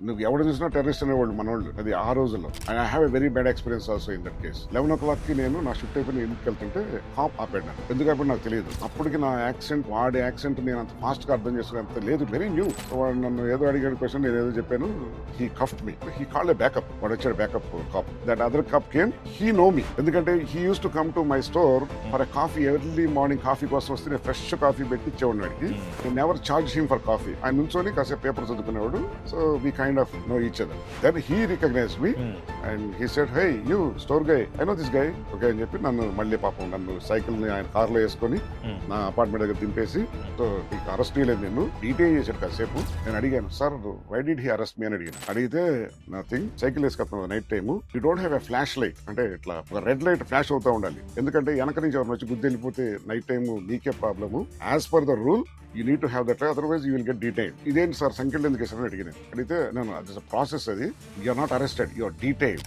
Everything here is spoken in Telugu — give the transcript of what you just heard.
నువ్వు ఎవరు చూసినా టెర్రరిస్ట్ అనేవాళ్ళు మనోళ్ళు, అది ఆ రోజుల్లో. And I have a very bad experience also in that case. 11 o'clock కి నేను నా షిఫ్ట్ అయిపోయి ఇంటికి వెళ్తుంటే కాప్ ఆపాడు నాకు. ఎందుకు ఆపాడు నాకు తెలియదు. అప్పటికి నా యాక్సెంట్, వాడి యాక్సెంట్ నేను అంత ఫాస్ట్ గా అర్థం చేసుకునేంత లేదు, వెరీ న్యూ. వాడు నన్ను ఏదో అడిగాడు క్వశ్చన్, నేను ఏదో చెప్పాను. He cuffed me, he called a backup. వాడు వచ్చాడు backup cop. That other cop came, he know me, ఎందుకంటే he use to come to my store for a coffee. Early morning coffee కోసం వస్తే నేను ఫ్రెష్ కాఫీ పెట్టి ఇచ్చేవాడిని వాడికి. నేను never charge him for coffee. ఆయన నుంచొని కాసేపు పేపర్ చదువుకునేవాడు. So we kind of know each other. Then he recognise me and he said, hey you store guy, I know this guy, okay అని చెప్పి నన్ను మళ్ళీ పాపం నన్ను సైకిల్ ని ఆయన కార్ లో వేసుకొని నా అపార్ట్మెంట్ దగ్గర దింపేసి, సో నీకు అరెస్ట్ చేయలేదు, నేను డీటెయిల్ చేశాడు కాసేపు. నేను అడిగాను, sir why did he arrest me అని అడిగాను. అడిగితే నథింగ్, సైకిల్ వేసుకొస్తున్నావు night time, you don't have a flash light, అంటే ఇట్లా ఒక రెడ్ లైట్ ఫ్లాష్ అవుతా ఉండాలి, ఎందుకంటే వెనక నుంచి ఎవరిని వచ్చి గుద్ది వెళ్ళిపోతే నైట్ టైమ్ నీకే problem. As per the rule you need to have that, otherwise you will get detail. ఇదేంటి సార్ సంఖ్యలు ఎందుకు వేసారని అడిగినాను. అడిగితే నేను అది ప్రాసెస్, అది you're not arrested, you're detail.